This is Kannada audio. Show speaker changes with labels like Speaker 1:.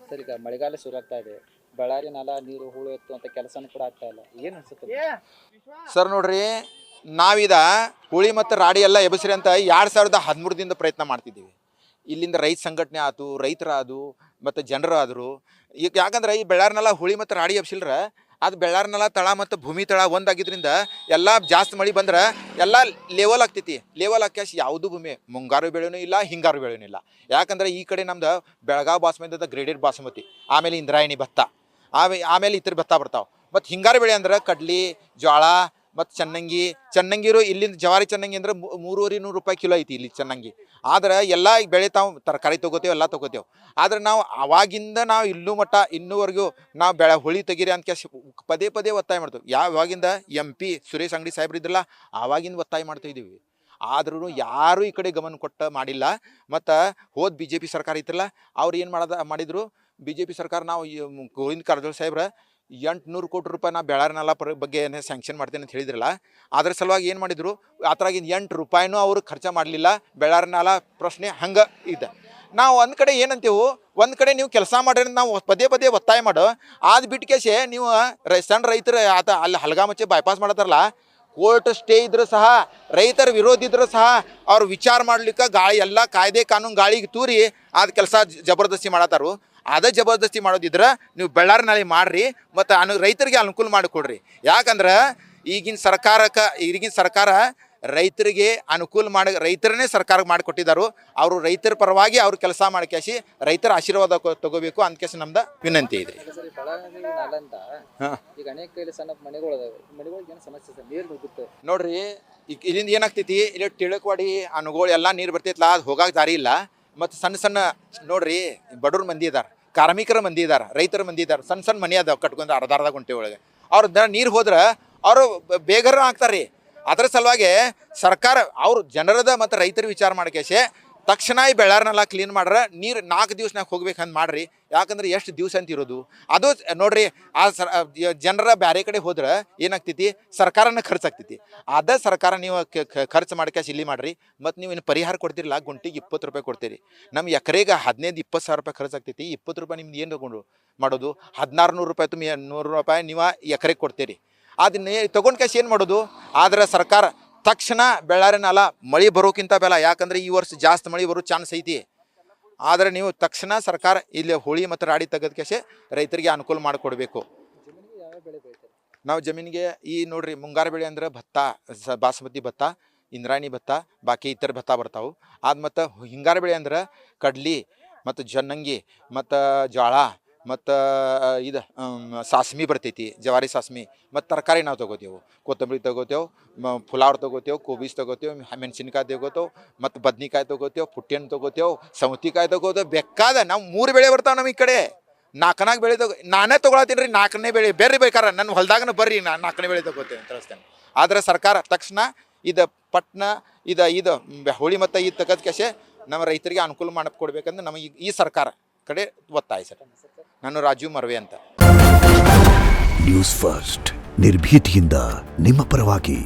Speaker 1: ಸರ್ ಈಗ ಮಳೆಗಾಲ ಶುರು ಆಗ್ತಾ ಇದೆ, ಬಳ್ಳಾರಿ ನಾಲ ನೀರು ಹೂಳು ಎತ್ತುವಂತ ಕೆಲಸನೂ ಕೂಡ ಆಗ್ತಾ ಇಲ್ಲ, ಏನು ಅನ್ಸುತ್ತೆ?
Speaker 2: ಸರ್ ನೋಡ್ರಿ, ನಾವಿದ ಹುಳಿ ಮತ್ತು ರಾಡಿ ಎಲ್ಲ ಎಬಸ್ರಿ ಅಂತ 2013ದಿಂದ ಪ್ರಯತ್ನ ಮಾಡ್ತಿದ್ದೀವಿ. ಇಲ್ಲಿಂದ ರೈತ ಸಂಘಟನೆ ಆಯ್ತು, ರೈತರಾದು ಮತ್ತು ಜನರಾದರು. ಈಗ ಯಾಕಂದ್ರೆ ಈ ಬೆಳ್ಳಾರಿನೆಲ್ಲ ಹುಳಿ ಮತ್ತು ರಾಡಿ ಎಬ್ಸಿಲ್ರ ಅದು ಬೆಳ್ಳಾರಿನೆಲ್ಲ ತಳ ಮತ್ತು ಭೂಮಿ ತಳ ಒಂದಾಗಿದ್ದರಿಂದ ಎಲ್ಲ ಜಾಸ್ತಿ ಮಳೆ ಬಂದ್ರೆ ಎಲ್ಲ ಲೆವೆಲ್ ಆಗ್ತೈತಿ. ಲೆವೆಲ್ ಆಕ್ಯಾಶ ಯಾವುದೂ ಭೂಮಿ ಮುಂಗಾರು ಬೆಳೆನೂ ಇಲ್ಲ, ಹಿಂಗಾರು ಬೆಳೆನೂ ಇಲ್ಲ. ಯಾಕಂದ್ರೆ ಈ ಕಡೆ ನಮ್ದು ಬೆಳಗಾವಿ ಬಾಸುಮತಿ ಗ್ರೇಡೆಡ್ ಬಾಸುಮತಿ, ಆಮೇಲೆ ಇಂದ್ರಾಯಣಿ ಭತ್ತ, ಆಮೇಲೆ ಇತರ ಭತ್ತ ಬರ್ತಾವೆ. ಮತ್ತು ಹಿಂಗಾರು ಬೆಳೆ ಅಂದ್ರೆ ಕಡ್ಲಿ, ಜೋಳ ಮತ್ತು ಚನ್ನಂಗಿರು ಇಲ್ಲಿಂದ ಜವಾರಿ ಚನ್ನಂಗಿ ಅಂದ್ರೆ 300-400 ರೂಪಾಯಿ ಕಿಲೋ ಐತಿ ಇಲ್ಲಿ ಚನ್ನಂಗಿ. ಆದ್ರೆ ಎಲ್ಲ ಈಗ ಬೆಳಿತಾವು, ತರಕಾರಿ ತೊಗೋತೇವೆ, ಎಲ್ಲ ತೊಗೋತೇವೆ. ಆದ್ರೆ ನಾವು ಅವಾಗಿಂದ ನಾವು ಇನ್ನೂವರೆಗೂ ನಾವು ಹುಳಿ ತೆಗೀರಿ ಅಂತ ಪದೇ ಒತ್ತಾಯ ಮಾಡ್ತೇವೆ. ಯಾವಾಗಿಂದ MP ಸುರೇಶ್ ಅಂಗಡಿ ಸಾಹೇಬ್ರು ಇದ್ರಲ್ಲ ಆವಾಗಿಂದ ಒತ್ತಾಯ ಮಾಡ್ತಾ ಇದ್ದೀವಿ. ಆದ್ರೂ ಯಾರು ಈ ಕಡೆ ಗಮನ ಮಾಡಿಲ್ಲ. ಮತ್ತು ಹೋದ BJP ಸರ್ಕಾರ ಇತ್ತಲ್ಲ, ಅವ್ರು ಏನು ಮಾಡಿದ್ರು, BJP ಸರ್ಕಾರ ನಾವು ಗೋವಿಂದ ಕಾರಜೋಳ ಸಾಹೇಬ್ರ 800 ಕೋಟಿ ರೂಪಾಯಿ ನಾ ಬೆಳ್ಳಾರಿನಾಲ ಬಗ್ಗೆ ಏನೇ ಸ್ಯಾಂಕ್ಷನ್ ಮಾಡ್ತೇನೆ ಅಂತ ಹೇಳಿದ್ರಲ್ಲ, ಅದ್ರ ಸಲುವಾಗಿ ಏನು ಮಾಡಿದರು, ಆ ಥರಾಗಿಂದ 8 ರೂಪಾಯಿನೂ ಅವರು ಖರ್ಚು ಮಾಡಲಿಲ್ಲ. ಬೆಳ್ಳಾರಿನಾಲ ಪ್ರಶ್ನೆ ಹಂಗೆ ಇದೆ. ನಾವು ಒಂದು ಕಡೆ ಏನಂತೇವು, ಒಂದು ಕಡೆ ನೀವು ಕೆಲಸ ಮಾಡ್ರಿ ನಾವು ಪದೇ ಒತ್ತಾಯ ಮಾಡೋ, ಅದು ಬಿಟ್ಟು ಕೇಸೆ ನೀವು ಸಣ್ಣ ರೈತರು ಅಲ್ಲಿ ಹಲಗಾಮಚ್ಚೆ ಬೈಪಾಸ್ ಮಾಡತ್ತಾರಲ್ಲ, ಕೋರ್ಟ್ ಸ್ಟೇ ಇದ್ರೂ ಸಹ, ರೈತರ ವಿರೋಧ ಇದ್ರೂ ಸಹ ಅವ್ರು ವಿಚಾರ ಮಾಡ್ಲಿಕ್ಕೆ ಎಲ್ಲ ಕಾಯ್ದೆ ಕಾನೂನು ಗಾಳಿಗೆ ತೂರಿ ಅದು ಕೆಲಸ ಜಬರ್ದಸ್ತಿ ಮಾಡತ್ತಾರು. ಅದೇ ಜಬರ್ದಸ್ತಿ ಮಾಡೋದಿದ್ರೆ ನೀವು ಬೆಳ್ಳಾರಿನಾಲಿ ಮಾಡ್ರಿ ಮತ್ತು ರೈತರಿಗೆ ಅನುಕೂಲ ಮಾಡಿಕೊಡ್ರಿ. ಯಾಕಂದ್ರೆ ಈಗಿನ ಸರ್ಕಾರ ರೈತರಿಗೆ ಅನುಕೂಲ ರೈತರನ್ನೇ ಸರ್ಕಾರಕ್ಕೆ ಮಾಡಿಕೊಟ್ಟಿದ್ದಾರೆ. ಅವರು ರೈತರ ಪರವಾಗಿ ಅವ್ರು ಕೆಲಸ ಮಾಡ್ಕೇಸಿ ರೈತರ ಆಶೀರ್ವಾದ ತಗೋಬೇಕು ಅಂತ ನಮ್ದು ವಿನಂತಿ ಇದೆ.
Speaker 1: ಈಗ ಅನೇಕ ಸಣ್ಣ ಮನೆಗಳಿಗೆ ಏನು ಸಮಸ್ಯೆ ಸರ್, ನೀರು ನುಗ್ಗುತ್ತೆ
Speaker 2: ನೋಡ್ರಿ. ಈಗ ಇಲ್ಲಿಂದ ಏನಾಗ್ತೈತಿ, ಇಲ್ಲಿ ತಿಳಕವಾಡಿ ಅನುಗೋಳು ಎಲ್ಲ ನೀರು ಬರ್ತೈತಲ್ಲ, ಅದು ಹೋಗಕ್ಕೆ ದಾರಿ ಇಲ್ಲ. ಮತ್ತು ಸಣ್ಣ ನೋಡ್ರಿ, ಬಡವ್ರ ಮಂದಿ ಇದ್ದಾರೆ, ಕಾರ್ಮಿಕರ ಮಂದಿ ಇದ್ದಾರೆ, ರೈತರ ಮಂದಿ ಇದ್ದಾರೆ, ಸಣ್ಣ ಮನೆ ಅದಾವೆ ಕಟ್ಕೊಂಡು ಅರ್ಧ ಗಂಟೆ ಒಳಗೆ. ಅವ್ರ ನೀರು ಹೋದ್ರೆ ಅವರು ಬೇಗರ ಆಗ್ತಾರೆ. ಅದರ ಸಲುವಾಗಿ ಸರ್ಕಾರ ಅವ್ರು ಜನರದ ಮತ್ತು ರೈತರ ವಿಚಾರ ಮಾಡ್ಕೇಸಿ ತಕ್ಷಣ ಈ ಬೆಳ್ಳಾರಿನೆಲ್ಲ ಕ್ಲೀನ್ ಮಾಡ್ರೆ ನೀರು 4 ದಿವ್ಸನಾಗ ಹೋಗ್ಬೇಕಂತ ಮಾಡ್ರಿ. ಯಾಕಂದ್ರೆ ಎಷ್ಟು ದಿವಸ ಅಂತ ಇರೋದು ಅದು ನೋಡ್ರಿ. ಆ ಜನರ ಬೇರೆ ಕಡೆ ಹೋದ್ರೆ ಏನಾಗ್ತೈತಿ, ಸರ್ಕಾರನ ಖರ್ಚಾಗ್ತೈತಿ. ಅದೇ ಸರ್ಕಾರ ನೀವು ಖರ್ಚು ಮಾಡ್ಕೇಸಿ ಇಲ್ಲಿ ಮಾಡ್ರಿ. ಮತ್ತು ನೀವು ಇನ್ನು ಪರಿಹಾರ ಕೊಡ್ತಿರಲ್ಲ, ಗುಂಟಿಗೆ 20 ರೂಪಾಯಿ ಕೊಡ್ತೀರಿ. ನಮ್ಮ ಎಕರೆಗೆ 15-20 ಸಾವಿರ ರೂಪಾಯಿ ಖರ್ಚಾಗ್ತೈತಿ. 20 ರೂಪಾಯಿ ನಿಮ್ದು ಏನು ತಗೊಂಡು ಮಾಡೋದು, 1600 ರೂಪಾಯಿ 100 ರೂಪಾಯಿ ನೀವು ಎಕರೆಗೆ ಕೊಡ್ತೀರಿ. ಅದನ್ನ ತೊಗೊಂಡು ಕ್ಯಾಶ್ ಏನು ಮಾಡೋದು. ಆದರೆ ಸರ್ಕಾರ ತಕ್ಷಣ ಬೆಳ್ಳಾರಿನಾಲ ಮಳೆ ಬರೋಕ್ಕಿಂತ ಬೇಡ, ಯಾಕಂದ್ರೆ ಈ ವರ್ಷ ಜಾಸ್ತಿ ಮಳೆ ಬರೋ ಚಾನ್ಸ್ ಐತಿ. ಆದರೆ ನೀವು ತಕ್ಷಣ ಸರ್ಕಾರ ಇಲ್ಲಿ ಹುಳಿ ಮತ್ತು ರಾಡಿ ತೆಗೆದ ಕ್ಯಾಶೆ ರೈತರಿಗೆ ಅನುಕೂಲ ಮಾಡಿಕೊಡ್ಬೇಕು. ನಾವು ಜಮೀನಿಗೆ ಈ ನೋಡ್ರಿ, ಮುಂಗಾರು ಬೆಳೆ ಅಂದ್ರೆ ಭತ್ತ, ಬಾಸುಮತಿ ಭತ್ತ, ಇಂದ್ರಾಯಣಿ ಭತ್ತ, ಬಾಕಿ ಇತರ ಭತ್ತ ಬರ್ತಾವೆ. ಅದು ಮತ್ತು ಹಿಂಗಾರು ಬೆಳೆ ಅಂದ್ರೆ ಕಡ್ಲಿ ಮತ್ತು ಜನ್ನಂಗಿ ಮತ್ತು ಜೋಳ ಮತ್ತು ಇದು ಸಾಸ್ಮಿ ಬರ್ತೈತಿ, ಜವಾರಿ ಸಾಸ್ಮಿ. ಮತ್ತು ತರಕಾರಿ ನಾವು ತೊಗೋತೇವೆ, ಕೊತ್ತಂಬರಿ ತೊಗೋತೇವೆ, ಪುಲಾವ್ ತೊಗೋತೇವೆ, ಕೋಬೀಸ್ ತೊಗೋತೇವೆ, ಮೆಣಸಿನ್ಕಾಯಿ ತೊಗೋತೇವೆ, ಮತ್ತು ಬದ್ನಿಕಾಯಿ ತೊಗೋತೇವೆ, ಪುಟ್ಟಿಯನ್ನು ತೊಗೋತೇವೆ, ಸೌತಿಕಾಯಿ ತೊಗೋತೇವೆ. ಬೇಕಾದ ನಾವು 3 ಬೆಳೆ ಬರ್ತಾವೆ ನಮ್ಮ ಈ ಕಡೆ. 4 ಬೆಳೆ ನಾನೇ ತೊಗೊಳತ್ತೀನಿ ರೀ. 4ನೇ ಬೆಳೆ ಬೇರೆ ಬೇಕಾರೆ ನನ್ನ ಹೊಲ್ದಾಗನ ಬರ್ರಿ, ನಾನು 4ನೇ ಬೆಳೆ ತೊಗೋತೇನೆ ಅಂತ ತಿಳಿಸ್ತೇನೆ. ಆದರೆ ಸರ್ಕಾರ ತಕ್ಷಣ ಇದು ಹುಳಿ ಮತ್ತು ಇದು ತೆಗೆದ ಕ್ಯಾಶೆ ನಮ್ಮ ರೈತರಿಗೆ ಅನುಕೂಲ ಮಾಡಿಕೊಡ್ಬೇಕಂದ್ರೆ ನಮಗೆ ಈ ಸರ್ಕಾರ ಕಡೆ ಒತ್ತಾಯ ಸರ್. ನಾನು ರಾಜೀವ್ ಮರ್ವೆ ಅಂತ.
Speaker 3: ನ್ಯೂಸ್ ಫಸ್ಟ್, ನಿರ್ಭೀತಿಯಿಂದ ನಿಮ್ಮ ಪರವಾಗಿ.